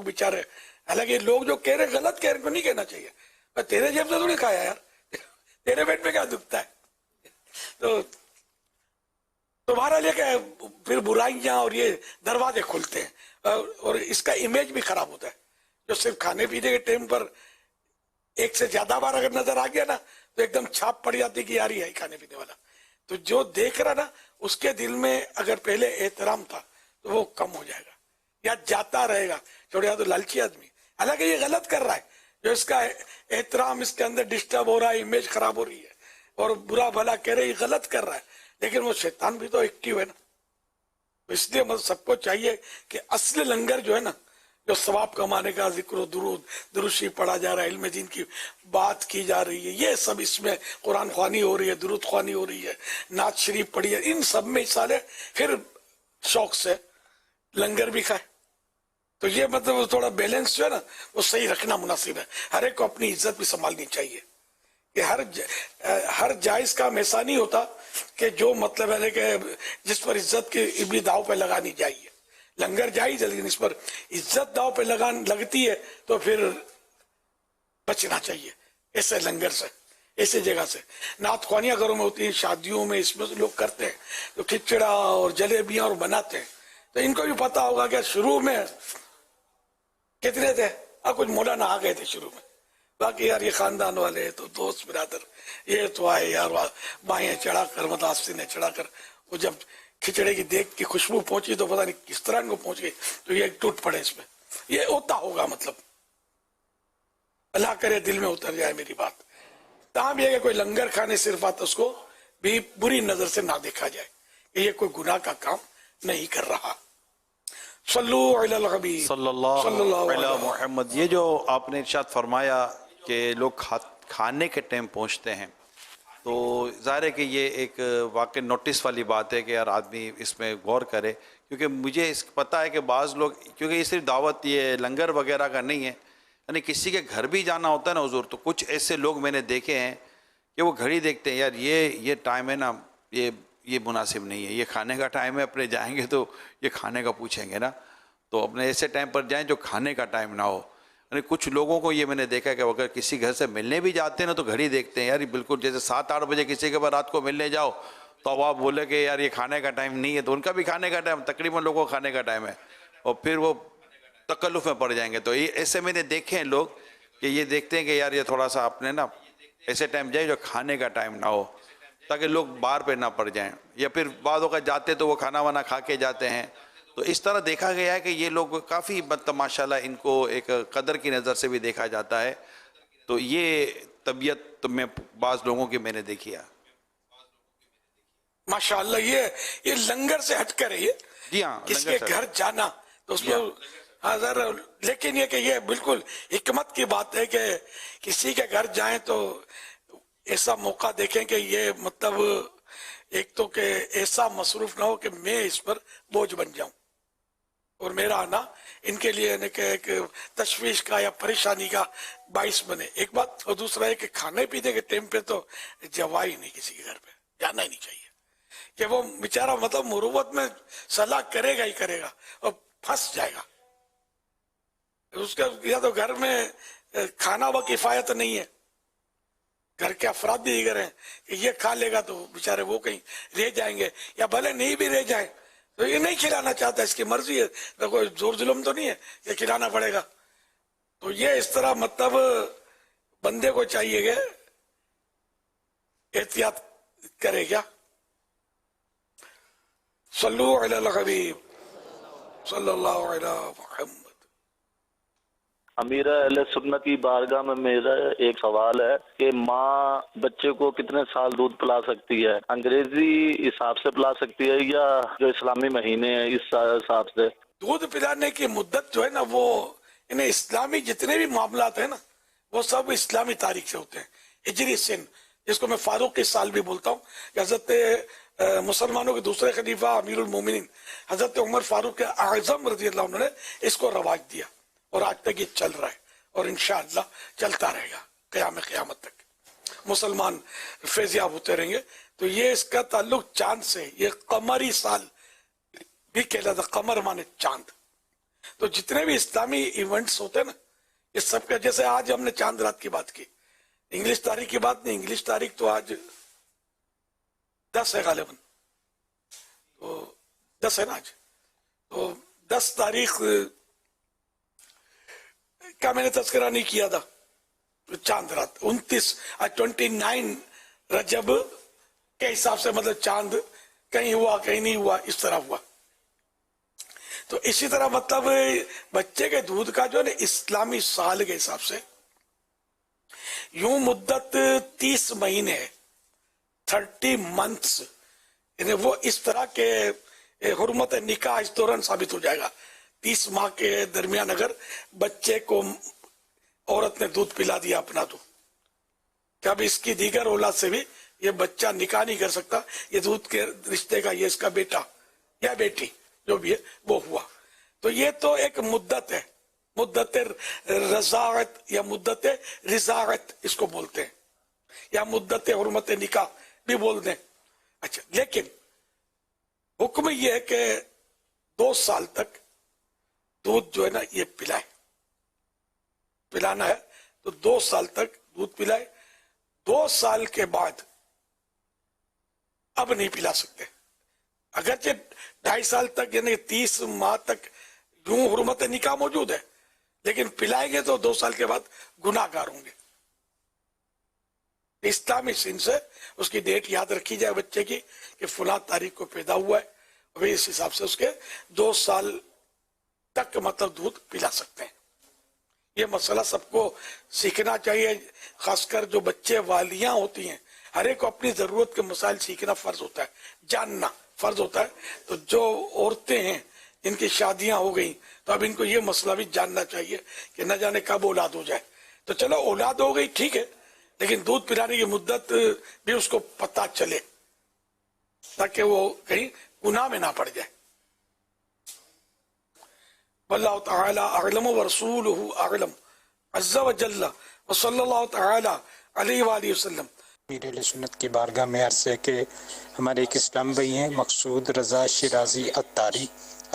بیچارے. حالانکہ لوگ جو کہہ رہے غلط کہہ رہے کو نہیں کہنا چاہیے. تیرے جیب سے تو نہیں کھایا یار, تیرے پیٹ میں کیا دکھتا ہے. تو تمہارا لے کہ پھر برائیاں اور یہ دروازے کھلتے ہیں اور اس کا امیج بھی خراب ہوتا ہے. جو صرف کھانے پینے کے ٹائم پر ایک سے زیادہ بار اگر نظر آ گیا نا تو ایک دم چھاپ پڑ جاتی کہ یار یہ ہے کھانے پینے والا. تو جو دیکھ رہا نا اس کے دل میں اگر پہلے احترام تھا تو وہ کم ہو جائے گا یا جاتا رہے گا. چھوڑے تو لالچی آدمی, حالانکہ یہ غلط کر رہا ہے. جو اس کا احترام اس کے اندر ڈسٹرب ہو رہا ہے, امیج خراب ہو رہی ہے اور برا بھلا کہہ رہے, یہ غلط کر رہا ہے. لیکن وہ شیطان بھی تو ایکٹیو ہے نا. اس لیے مطلب سب کو چاہیے کہ اصل لنگر جو ہے نا, جو ثواب کمانے کا ذکر و درود شریف پڑھا جا رہا ہے, علم دین کی بات کی جا رہی ہے, یہ سب اس میں قرآن خوانی ہو رہی ہے, درود خوانی ہو رہی ہے, نعت شریف پڑھی ہے, ان سب میں حصہ لے, پھر شوق سے لنگر بھی کھائے. تو یہ مطلب تھوڑا بیلنس جو ہے نا وہ صحیح رکھنا مناسب ہے. ہر ایک کو اپنی عزت بھی سنبھالنی چاہیے کہ ہر جائز کا ایسا نہیں ہوتا کہ جو مطلب ہے کہ جس پر عزت کی بھی داؤ پہ لگانی چاہیے. لنگر جائز ہے لیکن اس پر عزت داؤ پہ لگتی ہے تو پھر بچنا چاہیے ایسے لنگر سے, ایسے جگہ سے. نعت خوانیاں گھروں میں ہوتی ہیں, شادیوں میں اس میں لوگ کرتے ہیں تو کھچڑا اور جلیبیاں اور بناتے ہیں. تو ان کو بھی پتا ہوگا کہ شروع میں کتنے تھے, کچھ مولانا آ گئے تھے شروع میں, باقی یار یہ خاندان والے تو دوست برادر یہ تو آئے یار بائیں چڑھا کر مطلب آستینیں چڑھا کر. وہ جب کھچڑے کی دیکھ کی خوشبو پہنچی تو پتہ نہیں کس طرح ان کو پہنچ گئی, تو یہ ٹوٹ پڑے اس میں. یہ ہوتا ہوگا, مطلب اللہ کرے دل میں اتر جائے میری بات. تاہم یہ کہ کوئی لنگر کھانے صرف آتا اس کو بھی بری نظر سے نہ دیکھا جائے کہ یہ کوئی گناہ کا کام نہیں کر رہا. صلو علی الحبیب صلی اللہ علی محمد. یہ جو آپ نے ارشاد فرمایا کہ لوگ کھانے کے ٹائم پہنچتے ہیں, تو ظاہر ہے کہ یہ ایک واقع نوٹس والی بات ہے کہ یار آدمی اس میں غور کرے. کیونکہ مجھے پتہ ہے کہ بعض لوگ, کیونکہ یہ صرف دعوت یہ لنگر وغیرہ کا نہیں ہے, یعنی کسی کے گھر بھی جانا ہوتا ہے نا حضور, تو کچھ ایسے لوگ میں نے دیکھے ہیں کہ وہ گھڑی دیکھتے ہیں, یار یہ ٹائم ہے نا, یہ مناسب نہیں ہے, یہ کھانے کا ٹائم ہے, اپنے جائیں گے تو یہ کھانے کا پوچھیں گے نا, تو اپنے ایسے ٹائم پر جائیں جو کھانے کا ٹائم نہ ہو. یعنی کچھ لوگوں کو یہ میں نے دیکھا کہ اگر کسی گھر سے ملنے بھی جاتے ہیں نا تو گھڑی دیکھتے ہیں, یار بالکل جیسے 7-8 بجے کسی کے بعد رات کو ملنے جاؤ تو اب آپ بولے کہ یار یہ کھانے کا ٹائم نہیں ہے, تو ان کا بھی کھانے کا ٹائم, تقریباً لوگوں کو کھانے کا ٹائم ہے, اور پھر وہ تکلف میں پڑ جائیں گے. تو ایسے میں نے دیکھے ہیں لوگ کہ یہ دیکھتے ہیں کہ یار یہ تھوڑا سا اپنے نا ایسے ٹائم جائے جو کھانے کا ٹائم نہ ہو, تاکہ لوگ بار پہ نہ پڑ جائیں, یا پھر بعضوں کا جاتے تو وہ کھانا وانا کھا کے جاتے ہیں. تو اس طرح دیکھا گیا ہے کہ یہ لوگ کافی مطلب ماشاءاللہ ان کو ایک قدر کی نظر سے بھی دیکھا جاتا ہے. تو یہ طبیعت میں بعض لوگوں کی میں نے دیکھی ہے. ماشاءاللہ یہ لنگر سے ہٹ کر ہے, یہ جی ہاں, کس کے گھر جانا تو اس میں حاضر. لیکن یہ کہ یہ بالکل حکمت کی بات ہے کہ کسی کے گھر جائیں تو ایسا موقع دیکھیں کہ یہ مطلب ایک تو کہ ایسا مصروف نہ ہو کہ میں اس پر بوجھ بن جاؤں اور میرا آنا ان کے لیے ایک تشویش کا یا پریشانی کا باعث بنے, ایک بات. اور دوسرا ہے کہ کھانے پینے کے ٹائم پہ تو جوا ہی نہیں کسی کے گھر پہ, جانا ہی نہیں چاہیے کہ وہ بیچارہ مطلب مروت میں صلاح کرے گا ہی کرے گا اور پھنس جائے گا. اس کا یا تو گھر میں کھانا و کفایت نہیں ہے, گھر کے افراد بھی دیگر ہیں کہ یہ کھا لے گا تو بیچارے وہ کہیں رہ جائیں گے, یا بھلے نہیں بھی رہ جائیں تو یہ نہیں کھلانا چاہتا, اس کی مرضی ہے, تو کوئی زور ظلم تو نہیں ہے, یہ کھلانا پڑے گا. تو یہ اس طرح مطلب بندے کو چاہیے کہ احتیاط کرے گا. صلو علی الحبیب صلی اللہ علی محمد. امیر اہل سنت کی بارگاہ میں میرا ایک سوال ہے کہ ماں بچے کو کتنے سال دودھ پلا سکتی ہے؟ انگریزی حساب سے پلا سکتی ہے یا جو اسلامی مہینے ہیں اس حساب سے؟ دودھ پلانے کی مدت جو ہے نا وہ انہیں اسلامی جتنے بھی معاملات ہیں نا وہ سب اسلامی تاریخ سے ہوتے ہیں. ہجری سن, جس کو میں فاروق کے سال بھی بولتا ہوں, کہ حضرت مسلمانوں کے دوسرے خلیفہ امیر المومنین حضرت عمر فاروق اعظم رضی اللہ عنہ نے اس کو رواج دیا, اور آج تک یہ چل رہا ہے اور انشاءاللہ چلتا رہے گا قیامت تک. مسلمان فیضیاب ہوتے رہیں گے. تو یہ اس کا تعلق چاند سے, یہ قمری سال بھی کہلاتا, قمر مانے چاند. تو تو جتنے بھی اسلامی ایونٹس ہوتے ہیں نا یہ سب کا، جیسے آج ہم نے چاند رات کی بات کی، انگلش تاریخ کی بات نہیں، انگلش تاریخ تو آج 10 ہے غالباً، تو 10 ہے نا آج، تو 10 تاریخ کا میں نے تذکرہ نہیں کیا تھا، چاند رات 29 رجب کے حساب سے، مطلب چاند کہیں ہوا کہیں نہیں ہوا، اس طرح ہوا. تو اسی طرح مطلب بچے کے دودھ کا جو ہے نا اسلامی سال کے حساب سے یوں مدت 30 مہینے ہے، 30 منتھس، یعنی وہ اس طرح کے حرمت نکاح اس دوران ثابت ہو جائے گا. 30 ماہ کے درمیان اگر بچے کو عورت نے دودھ پلا دیا اپنا، تو کہ اب اس کی دیگر اولاد سے بھی یہ بچہ نکاح نہیں کر سکتا، یہ دودھ کے رشتے کا، یہ اس کا بیٹا یا بیٹی جو بھی ہے وہ ہوا. تو یہ تو ایک مدت ہے، مدت رضاعت یا مدت رضاعت اس کو بولتے ہیں، یا مدت حرمت نکاح بھی بول دیں. اچھا، لیکن حکم یہ ہے کہ 2 سال تک دودھ جو ہے نا یہ پلانا ہے، تو 2 سال تک دودھ پلائے. 2 سال کے بعد اب نہیں پلا سکتے، اگرچہ 2.5 سال تک یعنی 30 ماہ تک یوں حرمت نکاح موجود ہے، لیکن پلائیں گے تو 2 سال کے بعد گناہ گار ہوں گے. اسلامی سن سے اس کی ڈیٹ یاد رکھی جائے بچے کی کہ فلاں تاریخ کو پیدا ہوا ہے، اور اس حساب سے اس کے 2 سال تک مطلب دودھ پلا سکتے ہیں. یہ مسئلہ سب کو سیکھنا چاہیے، خاص کر جو بچے والیاں ہوتی ہیں، ہر ایک کو اپنی ضرورت کے مسائل سیکھنا فرض ہوتا ہے، جاننا فرض ہوتا ہے. تو جو عورتیں ہیں جن کی شادیاں ہو گئیں، تو اب ان کو یہ مسئلہ بھی جاننا چاہیے کہ نہ جانے کب اولاد ہو جائے. تو چلو اولاد ہو گئی ٹھیک ہے، لیکن دودھ پلانے کی مدت بھی اس کو پتہ چلے تاکہ وہ کہیں گناہ میں نہ پڑ جائے. واللہ تعالی اعلم ورسولہ اعلم عز وجل وصلی اللہ تعالی علیہ وآلہ وسلم. امیر اہل سنت کی بارگاہ میں عرض ہے کہ ہمارے ایک اسلام بھائی ہیں مقصود رضا شیرازی عطاری،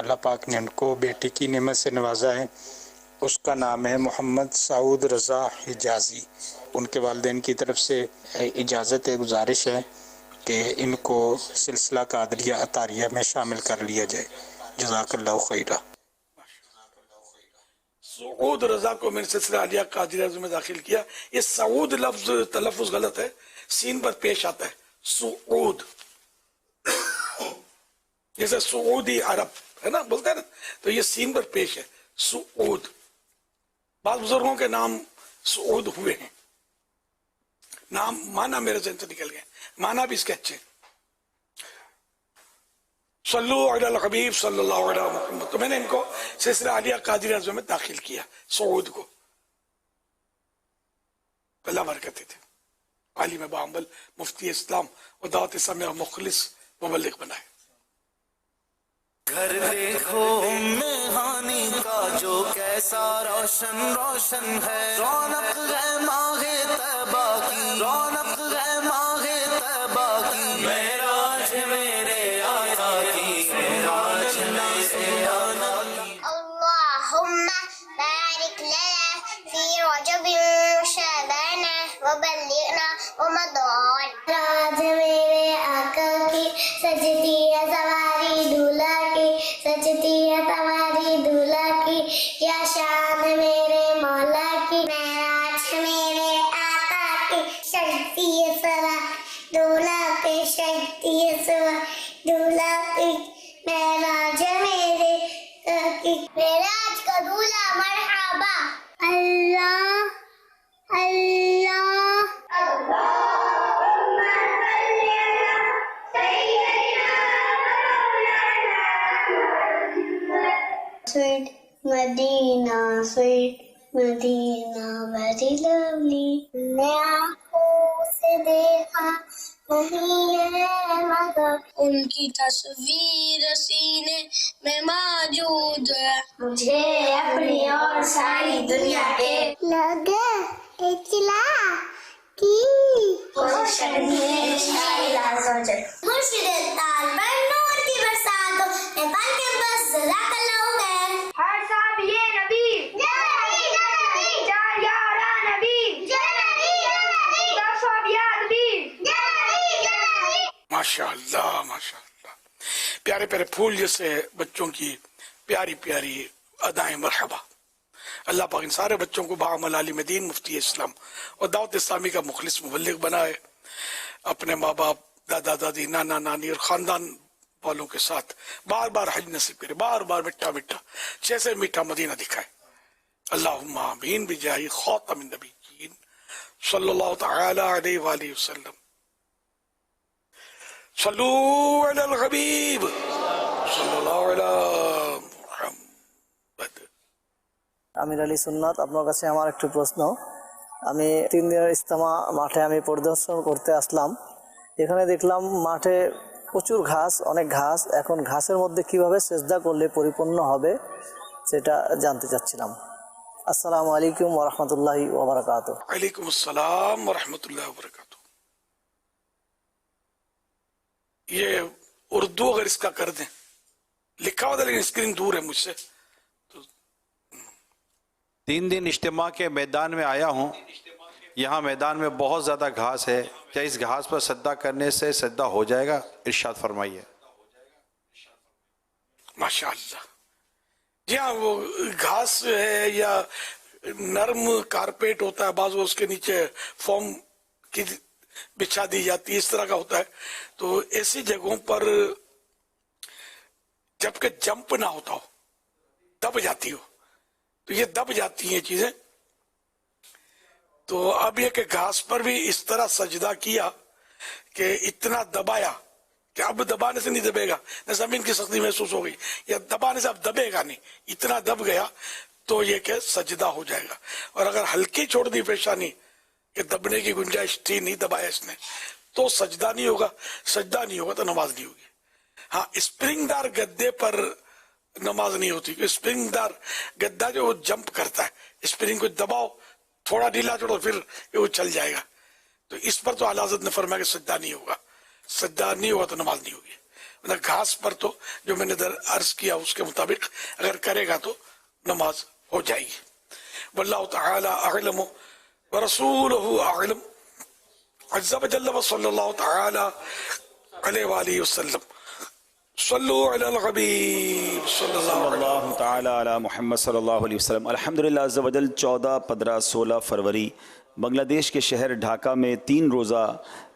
اللہ پاک نے ان کو بیٹی کی نعمت سے نوازا ہے. اس کا نام ہے محمد سعود رضا حجازی. ان کے والدین کی طرف سے اجازت ہے، گزارش ہے کہ ان کو سلسلہ قادریہ عطاریہ میں شامل کر لیا جائے. جزاک اللہ خیرہ. سعود رضا کو میں نے سلسلہ عالیہ قادریہ میں داخل کیا. یہ سعود لفظ تلفظ غلط ہے، سین پر پیش آتا ہے سعود، جیسے سعودی عرب ہے نا بولتے ہیں نا، تو یہ سین پر پیش ہے سعود. بعض بزرگوں کے نام سعود ہوئے ہیں، نام مانا میرے ذہن سے نکل گئے، مانا بھی اس کے اچھے. صلو علی الحبیب صلی اللہ علیہ محمد. تو میں نے ان کو سلسلہ عالیہ قادریہ میں داخل کیا سعود کو. اللہ برکت تھے، عالم باعمل، مفتی اسلام و دعوت سامع مخلص مبلغ بنائے. گھر دیکھو ہانی کا جو کیسا روشن روشن ہے، رونق ہے ماہ طیبہ کی، رونق ہے ماہ طیبہ کی، معراج میرے آقا کی، معراج میرے آقا کی. اللهم بارك لنا في رجب شعبان وبلغنا رمضان. راج میرے آقا کی سجدی ہے سواری دولہا کی، سجدی ہے سواری دولہا کی، یا شان میرے مولا کی. معراج میرے آقا کی سجدی ہے سواری دولہا کی، سجدی ہے سواری دولہا کی. معراج میرے معراج کا دولہا مرحبا. اللہ اللہ اللہم صلی علی سیدنا Sweet Medina, sweet Medina, very lovely. میں آنکھوں سے دیکھا نہیں ہے مگر ان کی تصویر سینے میں موجود ہے. مجھے اپنی اور ساری دنیا کے لگے اطلاع کی مرشد تال پر نور کی برسات ہو، میں بن کے بس ذرا کلو گئے. ہر ساتھی ماشاء اللہ ماشاء اللہ، پیارے پیارے پھول جیسے بچوں کی پیاری پیاری ادائیں مرحبا. اللہ پاک ان سارے بچوں کو بعمل عالم دین، مفتی اسلام اور دعوت اسلامی کا مخلص مبلغ بنائے. اپنے ماں باپ، دادا دادی، نانا نانی اور خاندان والوں کے ساتھ بار بار حج نصیب کرے، بار بار میٹھا میٹھا جیسے میٹھا مدینہ دکھائے. اللہم آمین بجاہ خاتم النبیین صلی اللہ تعالی علیہ وآلہ وسلم. صلو علی الحبیب صلی اللہ علی محمد. আমির আলী সুন্নাত, আপনার কাছে আমার একটু প্রশ্ন। আমি 3 দিনের ইজতেমা মাঠে আমি পরিদর্শন করতে আসলাম। এখানে দেখলাম মাঠে প্রচুর ঘাস, অনেক ঘাস। এখন ঘাসের মধ্যে কিভাবে সেজদা করলে পরিপূর্ণ হবে সেটা জানতে চাচ্ছিলাম। আসসালামু আলাইকুম ওয়া রাহমাতুল্লাহি ওয়া বারাকাতুহু। وعلیکم السلام ورحمۃ اللہ وبرکاتہ. یہ اردو اگر اس کا کر دیں، لکھا ہوا تھا لیکن اسکرین دور ہے مجھ سے. 3 دن اجتماع کے میدان میں آیا ہوں. یہاں میدان میں بہت زیادہ گھاس ہے، کیا اس گھاس پر سجدہ کرنے سے سجدہ ہو جائے گا؟ ارشاد فرمائیے. ماشاء اللہ. جی ہاں، وہ گھاس ہے یا نرم کارپیٹ ہوتا ہے، بعض وہ اس کے نیچے فوم کی بچھا دی جاتی ہے، اس طرح کا ہوتا ہے. تو ایسی جگہوں پر جبکہ جمپ نہ ہوتا ہو، دب جاتی ہو، تو یہ دب جاتی ہیں چیزیں. تو اب یہ کہ گھاس پر بھی اس طرح سجدہ کیا کہ اتنا دبایا کہ اب دبانے سے نہیں دبے گا، زمین کی سختی محسوس ہو گئی، یا دبانے سے اب دبے گا نہیں، اتنا دب گیا تو یہ کہ سجدہ ہو جائے گا. اور اگر ہلکی چھوڑ دی پیشانی کہ دبنے کی گنجائش تھی، نہیں دبایا اس نے، تو سجدہ نہیں ہوگا. سجدہ نہیں ہوگا تو نماز نہیں ہوگی. ہاں، اسپرنگ دار گدے پر نماز نہیں ہوتی، اسپرنگ دار گدا جو وہ جمپ کرتا ہے، اسپرنگ کو دباؤ، تھوڑا ڈھیلا چھوڑو، پھر وہ چل جائے گا. تو اس پر تو اعلیٰ حضرت نے فرمایا کہ سجدہ نہیں ہوگا. سجدہ نہیں ہوگا تو نماز نہیں ہوگی. مطلب گھاس پر تو جو میں نے عرض کیا اس کے مطابق اگر کرے گا تو نماز ہو جائے گی. واللہ تعالی اعلم ورسولہ اعلم عز وجل وصلی اللہ تعالی علیہ وآلہ وسلم. صلو علی الحبیب صلی اللہ تعالی علی محمد صلی اللہ علیہ وسلم. الحمدللہ عز و جل 14، 15، 16 فروری بنگلہ دیش کے شہر ڈھاکہ میں 3 روزہ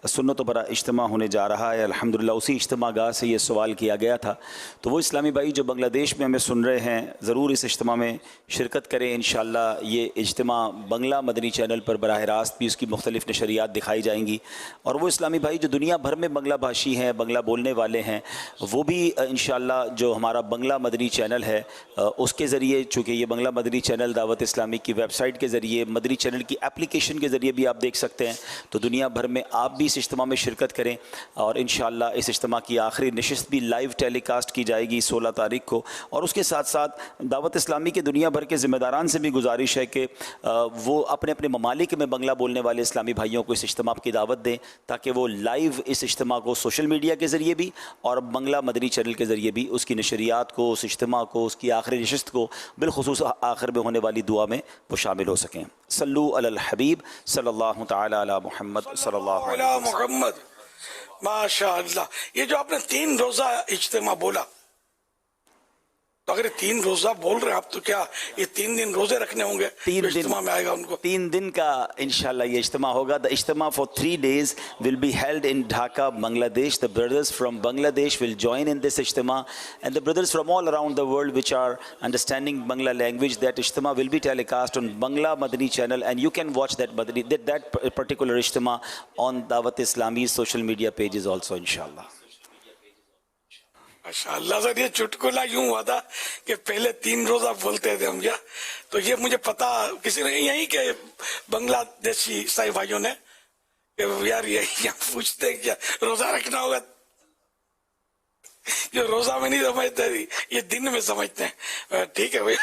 سنت و برا اجتماع ہونے جا رہا ہے. الحمدللہ اسی اجتماع گاہ سے یہ سوال کیا گیا تھا. تو وہ اسلامی بھائی جو بنگلہ دیش میں ہمیں سن رہے ہیں ضرور اس اجتماع میں شرکت کریں. انشاءاللہ یہ اجتماع بنگلہ مدنی چینل پر براہ راست بھی اس کی مختلف نشریات دکھائی جائیں گی. اور وہ اسلامی بھائی جو دنیا بھر میں بنگلہ بھاشی ہیں، بنگلہ بولنے والے ہیں، وہ بھی انشاءاللہ جو ہمارا بنگلہ مدنی چینل ہے اس کے ذریعے، چونکہ یہ بنگلہ مدنی چینل دعوت اسلامی کی ویب سائٹ کے ذریعے، مدنی چینل کی اپلیکیشن کے ذریعے بھی آپ دیکھ سکتے ہیں. تو دنیا بھر میں آپ بھی اس اجتماع میں شرکت کریں. اور انشاءاللہ اس اجتماع کی آخری نشست بھی لائیو ٹیلی کاسٹ کی جائے گی 16 تاریخ کو. اور اس کے ساتھ ساتھ دعوت اسلامی کے دنیا بھر کے ذمہ داران سے بھی گزارش ہے کہ وہ اپنے اپنے ممالک میں بنگلہ بولنے والے اسلامی بھائیوں کو اس اجتماع کی دعوت دیں تاکہ وہ لائیو اس اجتماع کو سوشل میڈیا کے ذریعے بھی اور بنگلہ مدنی چینل کے ذریعے بھی اس کی نشریات کو، اس اجتماع کو، اس کی آخری نشست کو، بالخصوص آخر میں ہونے والی دعا میں وہ شامل ہو سکیں. صلو علی الحبیب صلی اللہ تعالی علی محمد صلی اللہ علیہ علی وسلم. محمد. ماشاء اللہ. یہ جو آپ نے 3 روزہ اجتماع بولا، تو اگر 3 روزہ بول رہے ہیں آپ، تو کیا یہ 3 دن روزے رکھنے ہوں گے جو اجتماع میں آئے گا ان کو؟ 3 دن کا انشاءاللہ یہ اجتماع ہوگا. The اجتماع for 3 days will be held in Dhaka, Bangladesh. The brothers from Bangladesh will join in this اجتماع, and the brothers from all around the world which are understanding Bangla language, that اجتماع will be telecast on Bangla Madani channel, and you can watch that particular اجتماع on Dawat Islami's social media pages also inshallah. ماشاء اللہ. سر یہ چٹکلا یوں ہوا تھا کہ پہلے 3 روزہ بولتے تھے ہم کیا، تو یہ مجھے پتا کسی نے یہیں کے بنگلہ دیشی عیسائی بھائیوں نے کہ یار یہ پوچھتے کیا روزہ رکھنا ہوگا، جو روزہ میں نہیں سمجھتے یہ دن میں سمجھتے ہیں. ٹھیک ہے بھائی.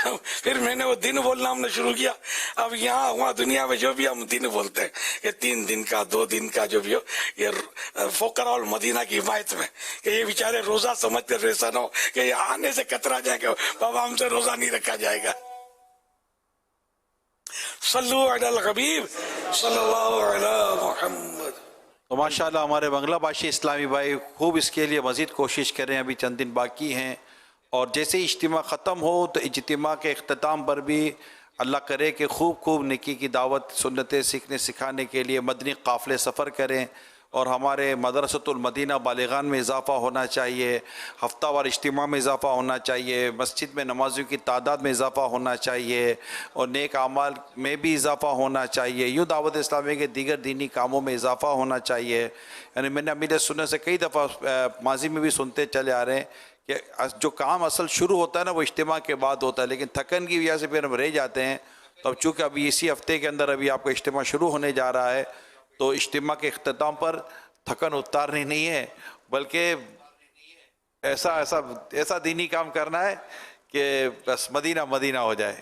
پھر میں نے وہ دن بولنا ہم نے شروع کیا. اب یہاں وہاں دنیا میں جو بھی ہم دن بولتے ہیں، یہ 3 دن کا 2 دن کا جو بھی ہو، یہ فقراء المدینہ کی حمایت میں کہ یہ بیچارے روزہ سمجھ کر ایسا نہ ہو کہ یہ آنے سے کترا جائے کہ بابا ہم سے روزہ نہیں رکھا جائے گا. صلو علی الحبیب صلی اللہ علی محمد. تو ماشاءاللہ ہمارے بنگلہ بھاشی اسلامی بھائی خوب اس کے لیے مزید کوشش کریں، ابھی چند دن باقی ہیں، اور جیسے ہی اجتماع ختم ہو تو اجتماع کے اختتام پر بھی اللہ کرے کہ خوب نیکی کی دعوت سنتیں سیکھنے سکھانے کے لیے مدنی قافلے سفر کریں، اور ہمارے مدرسۃ المدینہ بالغان میں اضافہ ہونا چاہیے، ہفتہ وار اجتماع میں اضافہ ہونا چاہیے، مسجد میں نمازیوں کی تعداد میں اضافہ ہونا چاہیے، اور نیک اعمال میں بھی اضافہ ہونا چاہیے، یوں دعوت اسلامی کے دیگر دینی کاموں میں اضافہ ہونا چاہیے۔ یعنی میں نے امیر سنت سے کئی دفعہ ماضی میں بھی سنتے چلے آ رہے ہیں کہ جو کام اصل شروع ہوتا ہے نا وہ اجتماع کے بعد ہوتا ہے، لیکن تھکن کی وجہ سے پھر ہم رہ جاتے ہیں۔ تو اب چونکہ ابھی اسی ہفتے کے اندر ابھی آپ کا اجتماع شروع ہونے جا رہا ہے، تو اجتماع کے اختتام پر تھکن اتارنی نہیں ہے، بلکہ ایسا دینی کام کرنا ہے کہ بس مدینہ مدینہ ہو جائے۔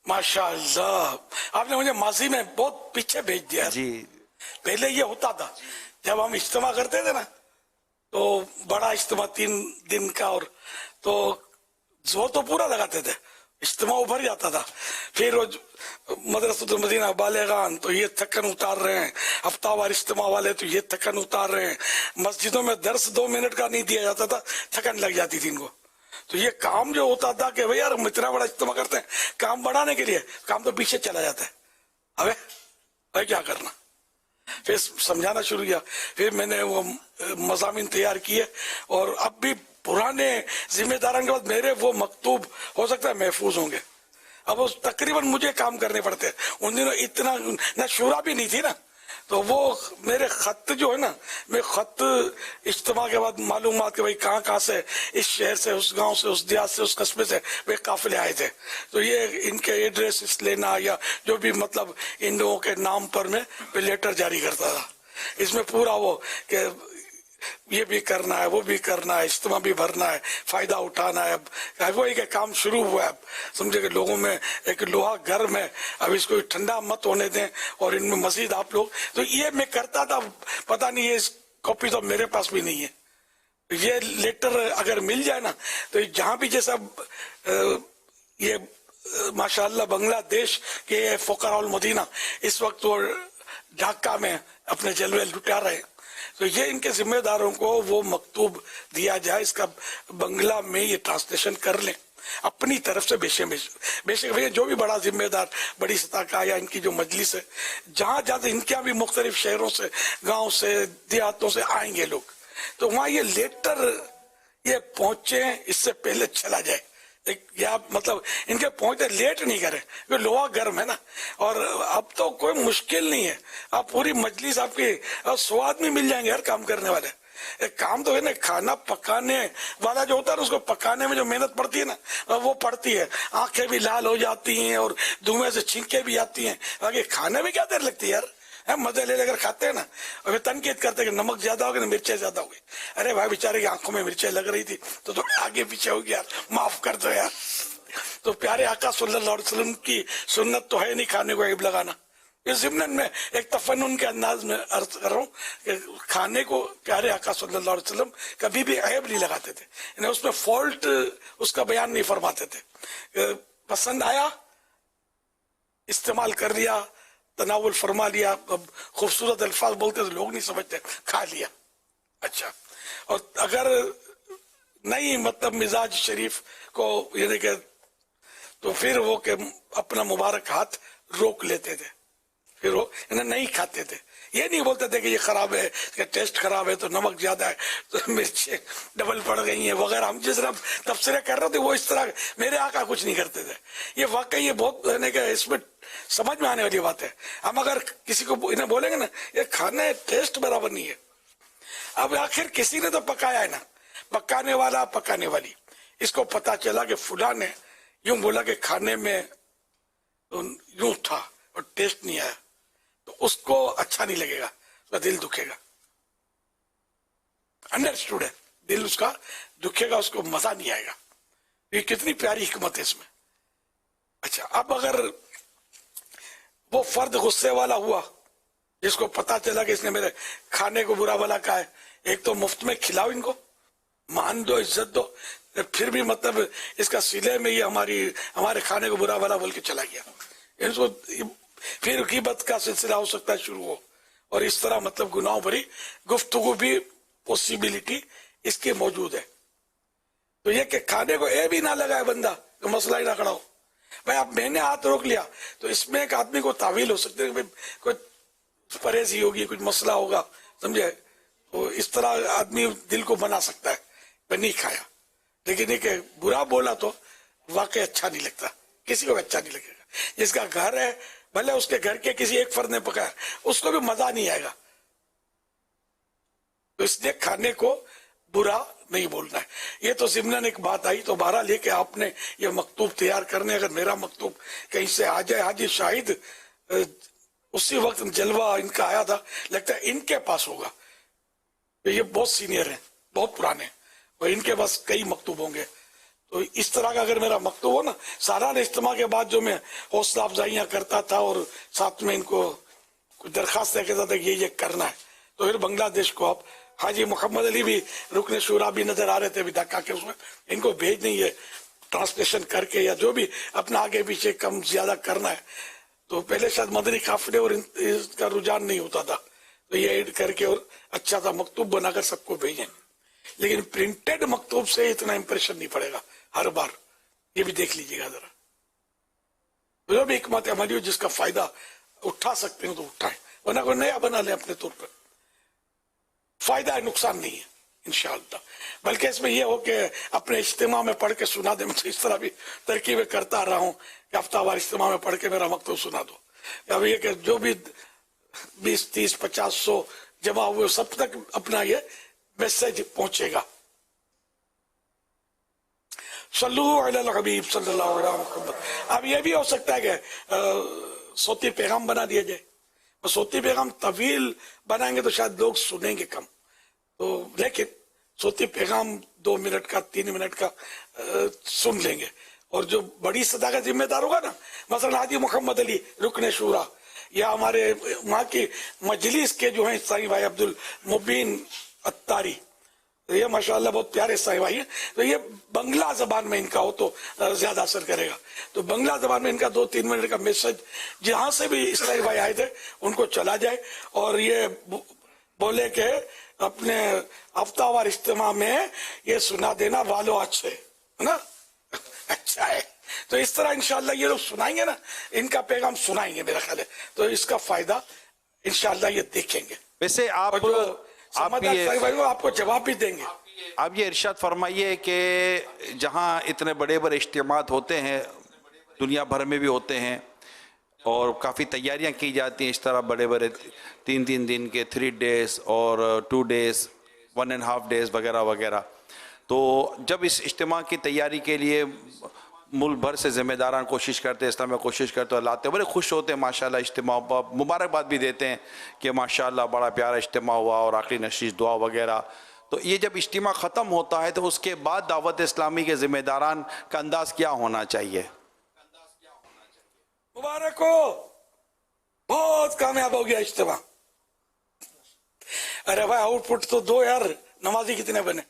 ماشاءاللہ، آپ نے مجھے ماضی میں بہت پیچھے بھیج دیا۔ جی پہلے یہ ہوتا تھا جب ہم اجتماع کرتے تھے نا، تو بڑا اجتماع 3 دن کا، اور تو زور تو پورا لگاتے تھے، اجتماع ابھر جاتا تھا۔ پھر مدرسۃ المدینہ بالغان تو یہ تھکن اتار رہے ہیں، ہفتہ وار اجتماع والے تو یہ تھکن اتار رہے ہیں، مسجدوں میں درس 2 منٹ کا نہیں دیا جاتا تھا، تھکن لگ جاتی تھی ان کو۔ تو یہ کام جو ہوتا تھا کہ بھئی یار ہم اتنا بڑا اجتماع کرتے ہیں، کام بڑھانے کے لیے کام تو پیچھے چلا جاتا ہے، ابے کیا کرنا۔ پھر سمجھانا شروع کیا، پھر میں نے وہ مضامین تیار کیے، اور اب بھی پرانے ذمہ داران کے بعد میرے وہ مکتوب ہو سکتا ہے محفوظ ہوں گے۔ اب تقریباً مجھے کام کرنے پڑتے ہیں، ان دنوں اتنا نہ شورا بھی نہیں تھی نا، تو وہ میرے خط جو ہے نا، میں خط اجتماع کے بعد معلومات کہ بھئی کہاں سے، اس شہر سے، اس گاؤں سے، اس دیہات سے، اس قصبے سے وہ قافلے آئے تھے، تو یہ ان کے ایڈریس لینا یا جو بھی مطلب ان لوگوں کے نام پر میں لیٹر جاری کرتا تھا۔ اس میں پورا وہ کہ یہ بھی کرنا ہے، وہ بھی کرنا ہے، اجتماع بھی بھرنا ہے، فائدہ اٹھانا ہے۔ اب وہی کہ کام شروع ہوا ہے، اب سمجھے کہ لوگوں میں ایک لوہا گرم ہے، اب اس کو ٹھنڈا مت ہونے دیں، اور ان میں مزید آپ لوگ، تو یہ میں کرتا تھا، پتہ نہیں یہ کاپی تو میرے پاس بھی نہیں ہے۔ یہ لیٹر اگر مل جائے نا، تو جہاں بھی جیسا یہ ماشاءاللہ بنگلہ دیش کے فقراء المدینہ اس وقت وہ ڈھاکہ میں اپنے جلوے لٹا رہے ہیں، تو یہ ان کے ذمہ داروں کو وہ مکتوب دیا جائے، اس کا بنگلہ میں یہ ٹرانسلیشن کر لیں اپنی طرف سے۔ بے شک جو بھی بڑا ذمہ دار بڑی سطح کا یا ان کی جو مجلس ہے، جہاں ان کے بھی مختلف شہروں سے، گاؤں سے، دیہاتوں سے آئیں گے لوگ، تو وہاں یہ لیٹر یہ پہنچے اس سے پہلے چلا جائے، یا مطلب ان کے پہنچتے لیٹ نہیں کریں، کیونکہ لوہا گرم ہے نا، اور اب تو کوئی مشکل نہیں ہے، آپ پوری مجلس آپ کی 100 آدمی مل جائیں گے ہر کام کرنے والے۔ ایک کام تو ہے نا، کھانا پکانے والا جو ہوتا ہے نا، اس کو پکانے میں جو محنت پڑتی ہے نا وہ پڑتی ہے، آنکھیں بھی لال ہو جاتی ہیں اور دھوئیں سے چھینکیں بھی آتی ہیں، باقی کھانے میں کیا دیر لگتی ہے یار، مزے لے کر کھاتے ہیں نا، اور تنقید کرتے کہ نمک زیادہ ہو گیا، مرچیں زیادہ ہو گئی، ارے بھائی بیچارے کی آنکھوں میں مرچیں لگ رہی تھی تو تھوڑے آگے پیچھے ہو گیا، معاف کر دو یار۔ تو پیارے آقا صلی اللہ علیہ وسلم کی سنت تو ہے نہیں کھانے کو عیب لگانا۔ اس ضمن میں ایک تفنن کے انداز میں عرض کر رہا ہوں کہ کھانے کو پیارے آقا صلی اللہ علیہ وسلم کبھی بھی عیب نہیں لگاتے تھے، یعنی اس میں فالٹ اس کا بیان نہیں فرماتے تھے۔ پسند آیا، استعمال کر لیا، تناول فرما لیا، خوبصورت الفاظ بولتے تو لوگ نہیں سمجھتے، کھا لیا، اچھا۔ اور اگر نہیں مطلب مزاج شریف کو یعنی کہ تو پھر وہ کہ اپنا مبارک ہاتھ روک لیتے تھے، پھر وہ نہیں کھاتے تھے، یہ نہیں بولتے تھے کہ یہ خراب ہے، اس کا ٹیسٹ خراب ہے، تو نمک زیادہ ہے، تو مرچیں ڈبل پڑ گئی ہیں وغیرہ۔ ہم جس طرح تبصرے کر رہے تھے وہ اس طرح میرے آقا کچھ نہیں کرتے تھے۔ یہ واقعی یہ بہت یعنی کہ اس میں سمجھ میں آنے والی بات ہے۔ ہم اگر کسی کو انہیں بولیں گے نا یہ کھانے ٹیسٹ برابر نہیں ہے، اب آخر کسی نے تو پکایا ہے نا، پکانے والا پکانے والی، اس کو پتا چلا کہ فلاں نے یوں بولا کہ کھانے میں یوں تھا اور ٹیسٹ نہیں آیا، تو اس کو اچھا نہیں لگے گا، اس کا دل دکھے گا، انڈرسٹوڈ ہے، دل اس کا دکھے گا، اس کو مزہ نہیں آئے گا۔ یہ کتنی پیاری حکمت ہے اس میں۔ اچھا، اب اگر وہ فرد غصے والا ہوا جس کو پتا چلا کہ اس نے میرے کھانے کو برا بھلا کہا ہے، ایک تو مفت میں کھلاؤ ان کو، مان دو، عزت دو، پھر بھی مطلب اس کا سلے میں یہ ہمارے کھانے کو برا بھلا بول کے چلا گیا، اس کو پھر غیبت کا سلسلہ ہو سکتا ہے شروع ہو، اور اس طرح مطلب گناہوں بھری گفتگو بھی پوسیبلٹی اس کی موجود ہے. تو یہ کہ کھانے کو اے بھی نہ لگائے بندہ تو مسئلہ ہی نہ کھڑا ہو. بھائی اب میں نے ہاتھ روک لیا تو اس میں ایک آدمی کو تعویل ہو سکتے ہیں کہ کوئی پرہیزی ہوگی, کچھ مسئلہ ہوگا, سمجھے, تو اس طرح آدمی دل کو بنا سکتا ہے میں نہیں کھایا. لیکن یہ کہ برا بولا تو واقعی اچھا نہیں لگتا, کسی کو اچھا نہیں لگے گا. جس کا گھر ہے بھلے اس کے گھر کے کسی ایک فرد نے پکایا اس کو بھی مزہ نہیں آئے گا. تو اس لیے کھانے کو برا نہیں بولنا ہے. یہ تو ضمناً ایک بات آئی تو بہرحال یہ کہ آپ نے یہ مکتوب تیار کرنے, اگر میرا مکتوب کہیں سے آ جائے. حاجی شاہد اسی وقت جلوہ ان کا آیا تھا, لگتا ہے ان کے پاس ہوگا, یہ بہت سینئر ہیں, بہت پرانے ہیں, اور ان کے پاس کئی مکتوب ہوں گے. تو اس طرح کا اگر میرا مکتوب ہو نا, سالانہ اجتماع کے بعد جو میں حوصلہ افزائیاں کرتا تھا اور ساتھ میں ان کو کچھ درخواست کہتا تھا کہ یہ کرنا ہے, تو پھر بنگلہ دیش کو آپ حاجی محمد علی بھی رکن شورا بھی نظر آ رہے تھے ابھی دھکا کے, اس میں ان کو بھیج نہیں ہے ٹرانسلیشن کر کے یا جو بھی اپنا آگے پیچھے کم زیادہ کرنا ہے. تو پہلے شاید مدنی قافلے اور اس کا رجحان نہیں ہوتا تھا, تو یہ ایڈ کر کے اور اچھا سا مکتوب بنا کر سب کو بھیجیں. لیکن پرنٹڈ مکتوب سے اتنا امپریشن نہیں پڑے گا ہر بار, یہ بھی دیکھ لیجیے گا ذرا. جو بھی حکمت عملی ہو جس کا فائدہ اٹھا سکتے ہیں تو اٹھائیں, ورنہ کوئی نیا بنا لیں اپنے طور پر. فائدہ ہے, نقصان نہیں ہے انشاءاللہ. بلکہ اس میں یہ ہو کہ اپنے اجتماع میں پڑھ کے سنا دیں. میں اس طرح بھی ترکیبیں کرتا رہا ہوں کہ ہفتہ وار اجتماع میں پڑھ کے میرا مکتوب سنا دو. اب یہ کہ جو بھی 20, 30, 50, 100 جمع ہوئے سب تک اپنا یہ میسج پہنچے گا. صلو علی الحبیب صلی اللہ علیہ وسلم. اب یہ بھی ہو سکتا ہے کہ صوتی پیغام بنا دیا جائے. صوتی پیغام طویل بنائیں گے تو شاید لوگ سنیں گے کم, تو لیکن صوتی پیغام 2 منٹ کا 3 منٹ کا سن لیں گے. اور جو بڑی صدا کا ذمہ دار ہوگا نا, مثلا حاجی محمد علی رکن شورا یا ہمارے وہاں کی مجلس کے جو ہیں سائی بھائی عبد المبین اتاری, یہ ماشاءاللہ بہت پیارے سائی بھائی ہیں, تو یہ بنگلہ زبان میں ان کا ہو تو زیادہ اثر کرے گا. تو بنگلہ زبان میں ان کا 2-3 منٹ کا میسج جہاں سے بھی سائی بھائی آئے تھے ان کو چلا جائے, اور یہ بولے کہ اپنے ہفتہ وار اجتماع میں یہ سنا دینا والو اچھے ہے نا, اچھا ہے. تو اس طرح انشاءاللہ یہ لوگ سنائیں گے نا, ان کا پیغام سنائیں گے میرا خیال ہے, تو اس کا فائدہ انشاءاللہ یہ دیکھیں گے. ویسے آپ آپ کو جواب بھی دیں گے. آپ یہ ارشاد فرمائیے کہ جہاں اتنے بڑے بڑے اجتماعات ہوتے ہیں, دنیا بھر میں بھی ہوتے ہیں, اور کافی تیاریاں کی جاتی ہیں اس طرح بڑے بڑے 3 دن کے 3 days اور 2 days 1.5 days وغیرہ وغیرہ. تو جب اس اجتماع کی تیاری کے لیے ملک بھر سے ذمہ داران کوشش کرتے ہیں, اسلام میں کوشش کرتے ہیں, لاتے ہیں, بڑے خوش ہوتے ہیں ماشاءاللہ اجتماع, مبارکباد بھی دیتے ہیں کہ ماشاءاللہ بڑا پیارا اجتماع ہوا اور آخری نشست دعا وغیرہ. تو یہ جب اجتماع ختم ہوتا ہے تو اس کے بعد دعوت اسلامی کے ذمہ داران کا انداز کیا ہونا چاہیے؟ مبارک ہو, بہت کامیاب ہو گیا اجتماع. ارے بھائی آؤٹ پٹ تو دو یار, نمازی کتنے بنے,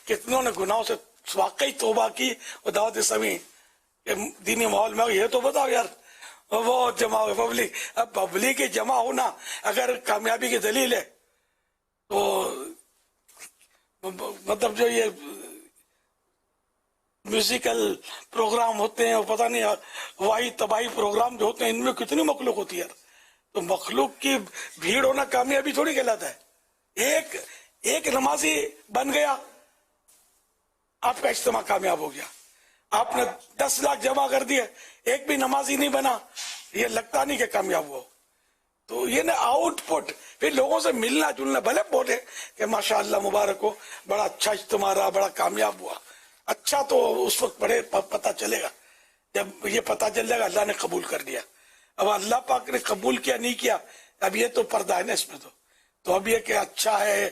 کتنوں نے گناہوں سے واقعی توبہ کی اور دعوت اسلامی دینی ماحول میں. یہ تو بتاؤ یار, بہت جمع ہوئے پبلک. اب پبلک کی جمع ہونا اگر کامیابی کی دلیل ہے تو مطلب جو یہ میوزیکل پروگرام ہوتے ہیں اور پتہ نہیں وائی تباہی پروگرام جو ہوتے ہیں, ان میں کتنی مخلوق ہوتی ہے یار. تو مخلوق کی بھیڑ ہونا کامیابی تھوڑی کہلاتا ہے. ایک نمازی بن گیا, آپ کا اجتماع کامیاب ہو گیا. آپ نے 10 لاکھ جمع کر دیے, ایک بھی نمازی نہیں بنا, یہ لگتا نہیں کہ کامیاب ہوا. تو یہ نا آؤٹ پٹ, پھر لوگوں سے ملنا جلنا, بھلے بولے کہ ماشاءاللہ مبارک ہو, بڑا اچھا اجتماع رہا, بڑا کامیاب ہوا. اچھا تو اس وقت بڑے پتہ چلے گا جب یہ پتہ چل جائے گا اللہ نے قبول کر لیا. اب اللہ پاک نے قبول کیا نہیں کیا, اب یہ تو پردہ ہے نا اس میں. تو اب یہ کہ اچھا ہے,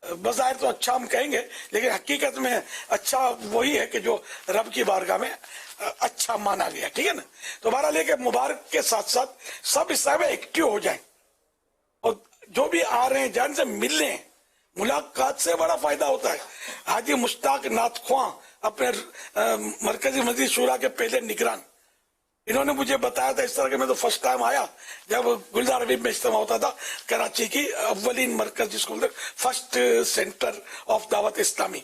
بظاہر تو اچھا ہم کہیں گے, لیکن حقیقت میں اچھا وہی ہے کہ جو رب کی بارگاہ میں اچھا مانا گیا. ٹھیک ہے نا. تو بہرحال یہ کہ مبارک کے ساتھ ساتھ سب اس میں ایکٹیو ہو جائیں, اور جو بھی آ رہے ہیں جان سے مل لیں. ملاقات سے بڑا فائدہ ہوتا ہے. حاجی مشتاق نعت خواں اپنے مرکزی مجلس شورا کے پہلے نگران, انہوں نے مجھے بتایا تھا اس طرح کہ میں تو فرسٹ ٹائم آیا جب گلزار حبیب میں اجتماع ہوتا تھا کراچی کی اولین مرکز جس کو فرسٹ سینٹر آف دعوت اسلامی.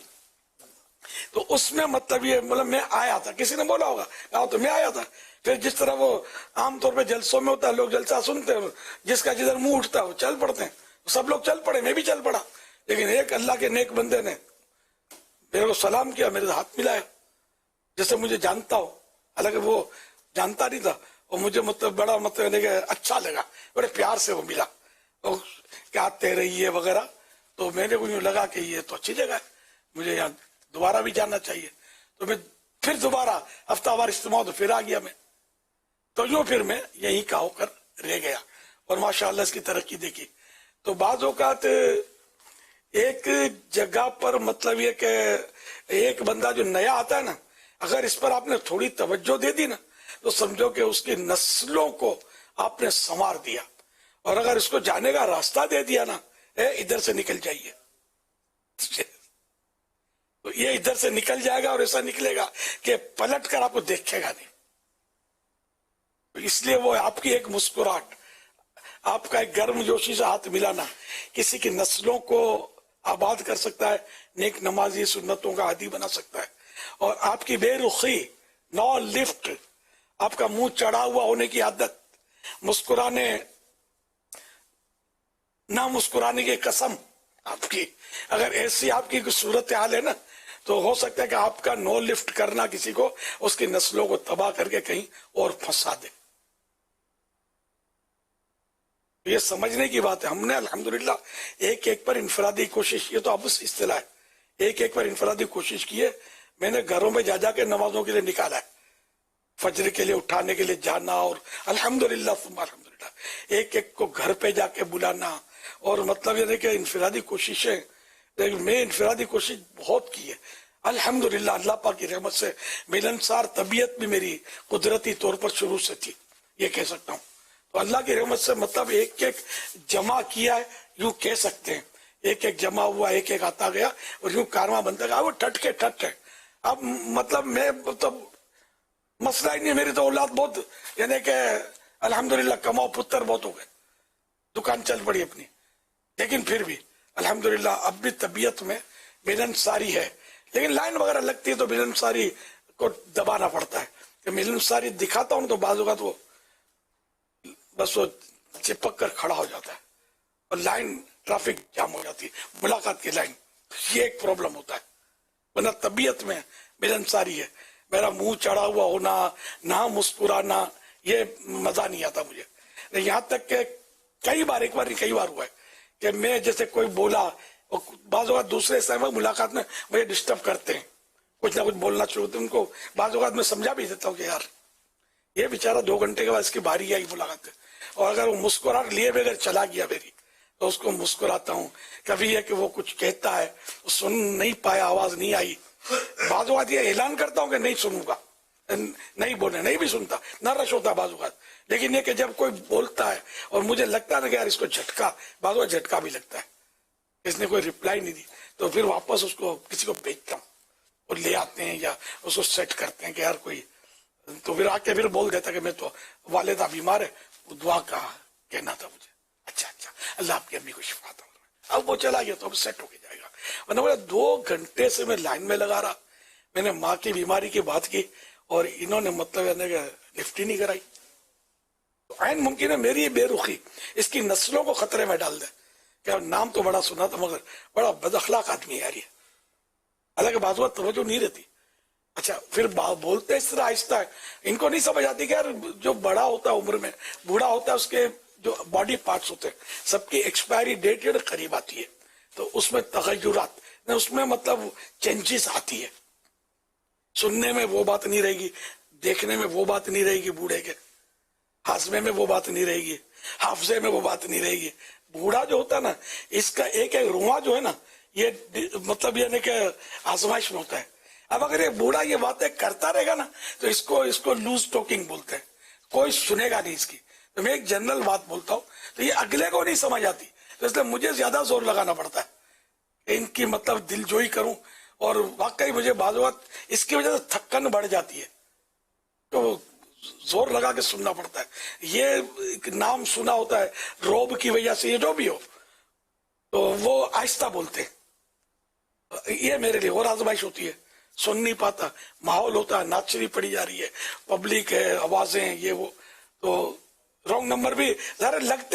تو اس میں مطلب یہ مطلب میں آیا تھا, کسی نے بولا ہوگا تو میں آیا تھا. پھر جس طرح وہ عام طور پہ جلسوں میں ہوتا ہے, لوگ جلسہ سنتے ہیں, جس کا جدھر منہ اٹھتا ہے وہ چل پڑتے ہیں. سب لوگ چل پڑے, میں بھی چل پڑا. لیکن ایک اللہ کے نیک بندے نے میرے کو سلام کیا, میرے ہاتھ ملایا جیسے مجھے جانتا ہو, حالانکہ وہ جانتا نہیں تھا. اور مجھے مطلب بڑا مطلب اچھا لگا, بڑے پیار سے وہ ملا, اور کیا آتے رہیے وغیرہ. تو میرے کو یوں لگا کہ یہ تو اچھی جگہ ہے, مجھے یہاں دوبارہ بھی جانا چاہیے. تو میں پھر دوبارہ ہفتہ وار اجتماع تو پھر آ گیا میں. تو یوں پھر میں یہیں کا ہو کر رہ گیا, اور ماشاءاللہ اس کی ترقی دیکھی. تو بعض اوقات ایک جگہ پر مطلب یہ کہ ایک بندہ جو نیا آتا ہے نا, اگر اس پر آپ نے تھوڑی توجہ دے دی نا تو سمجھو کہ اس کی نسلوں کو آپ نے سنوار دیا. اور اگر اس کو جانے کا راستہ دے دیا نا, ادھر سے نکل جائیے, تو یہ ادھر سے نکل جائے گا اور ایسا نکلے گا کہ پلٹ کر آپ کو دیکھے گا نہیں. اس لیے وہ آپ کی ایک مسکراہٹ, آپ کا ایک گرم جوشی سے ہاتھ ملانا کسی کی نسلوں کو آباد کر سکتا ہے, نیک نمازی سنتوں کا عادی بنا سکتا ہے. اور آپ کی بے رخی, نو لفٹ, آپ کا منہ چڑھا ہوا ہونے کی عادت, مسکرانے نہ مسکرانے کی قسم آپ کی, اگر ایسی آپ کی صورت حال ہے نا تو ہو سکتا ہے کہ آپ کا نو لفٹ کرنا کسی کو اس کی نسلوں کو تباہ کر کے کہیں اور پھنسا دے. یہ سمجھنے کی بات ہے. ہم نے الحمدللہ ایک ایک پر انفرادی کوشش, یہ تو اب اصطلاح ہے, ایک ایک پر انفرادی کوشش کی ہے. میں نے گھروں میں جا کے نمازوں کے لیے نکالا ہے, فجر کے لیے اٹھانے کے لیے جانا, اور الحمدللہ ثم الحمدللہ ایک ایک کو گھر پہ جا کے بلانا. اور مطلب یہ ہے کہ انفرادی کوششیں, میں انفرادی کوشش بہت کی ہے الحمدللہ. اللہ پاک کی رحمت سے ملنسار طبیعت بھی میری قدرتی طور پر شروع سے تھی, یہ کہہ سکتا ہوں. تو اللہ کی رحمت سے مطلب ایک ایک جمع کیا ہے, یوں کہہ سکتے ہیں, ایک ایک جمع ہوا, ایک ایک آتا گیا, اور یوں کارواں بنتا گیا. وہ ٹٹ کے ٹٹ ہے. اب مطلب میں مطلب مسئلہ ہی نہیں, میری تو اولاد بہت, یعنی کہ الحمدللہ کماؤ پتر بہت ہو گئے, دکان چل پڑی اپنی. لیکن پھر بھی الحمدللہ اب بھی طبیعت میں ملنساری ہے. لیکن لائن وغیرہ لگتی ہے تو ملنساری کو دبانا پڑتا ہے. کہ ملنساری دکھاتا ہوں تو بعض اوقات وہ بس وہ چپک کر کھڑا ہو جاتا ہے, اور لائن ٹریفک جام ہو جاتی ہے, ملاقات کی لائن. یہ ایک پرابلم ہوتا ہے. ورنہ طبیعت میں ملنساری ہے. میرا منہ چڑھا ہوا ہونا, نہ مسکرانا, یہ مزہ نہیں آتا مجھے. یہاں تک کہ کئی بار, ایک بار نہیں کئی بار ہوا ہے کہ میں جیسے کوئی بولا, اور بعض اوقات دوسرے سامنے ملاقات میں مجھے ڈسٹرب کرتے ہیں, کچھ نہ کچھ بولنا شروع ہوتے ہیں. ان کو بعض اوقات میں سمجھا بھی دیتا ہوں کہ یار یہ بیچارہ 2 گھنٹے کے بعد اس کی باری آئی ملاقات ہے, اور اگر وہ مسکراہٹ لیے بغیر چلا گیا میری تو اس کو مسکراتا ہوں. کبھی یہ کہ وہ کچھ کہتا ہے, سن نہیں پایا, آواز نہیں آئی, بعض اوقات یہ اعلان کرتا ہوں کہ نہیں سنوں گا, نہیں بولے, نہیں بھی سنتا, نہ رش ہوتا بعض اوقات. لیکن یہ کہ جب کوئی بولتا ہے اور مجھے لگتا ہے کہ یار اس کو جھٹکا, بعض اوقات جھٹکا بھی لگتا ہے, اس نے کوئی رپلائی نہیں دی, تو پھر واپس اس کو کسی کو بھیجتا ہوں, اور لے آتے ہیں یا اس کو سیٹ کرتے ہیں کہ یار کوئی, تو پھر آ کے پھر بول دیتا کہ میں تو والدہ بیمار ہے, وہ دعا کا کہنا تھا مجھے. اچھا اچھا, اللہ آپ کی امی کو شفا عطا فرمائے. اب وہ چلا گیا تو اب سیٹ ہو کے جائے گا. ورنہ 2 گھنٹے سے میں لائن میں لگا رہا, میں نے ماں کی بیماری کی بات کی, اور انہوں نے مطلب لفٹ ہی نہیں کرائی. تو عین ممکن ہے میری بے رخی اس کی نسلوں کو خطرے میں ڈال دے. کہ نام تو بڑا سنا تھا مگر بڑا بد اخلاق آدمی ہے یار یہ, حالانکہ بعض وقت توجہ نہیں رہتی. اچھا پھر بولتے اس طرح آہستہ ہے, ان کو نہیں سمجھ آتی کہ یار جو بڑا ہوتا ہے عمر میں, بوڑھا ہوتا ہے, اس کے جو باڈی پارٹس ہوتے ہیں سب کی ایکسپائری ڈیٹ قریب آتی ہے, تو اس میں تغیرات, اس میں مطلب چینجز آتی ہے. سننے میں وہ بات نہیں رہے گی, دیکھنے میں وہ بات نہیں رہے گی, بوڑھے کے ہاضمے میں وہ بات نہیں رہے گی, حافظے میں وہ بات نہیں رہے گی. بوڑھا جو ہوتا ہے نا, اس کا ایک ایک رواں جو ہے نا, یہ مطلب یہ نہیں کہ آزمائش میں ہوتا ہے. اب اگر یہ بوڑھا یہ باتیں کرتا رہے گا نا تو اس کو لوز ٹاکنگ بولتے ہیں, کوئی سنے گا نہیں اس کی. تو میں ایک جنرل بات بولتا ہوں تو یہ اگلے کو نہیں سمجھ آتی, تو اس لیے مجھے زیادہ زور لگانا پڑتا ہے کہ ان کی مطلب دل جوئی کروں. اور واقعی مجھے بعض وقت اس کی وجہ سے تھکن بڑھ جاتی ہے, تو زور لگا کے سننا پڑتا ہے. یہ ایک نام سنا ہوتا ہے روب کی وجہ سے، یہ جو بھی ہو تو وہ آہستہ بولتے. یہ میرے لیے اور آزمائش ہوتی ہے، سن نہیں پاتا، ماحول ہوتا ہے، نعت شریف پڑھی جا رہی ہے، پبلک ہے، آوازیں ہیں، یہ وہ، تو رانگ نمبر بھی ظاہر لگتے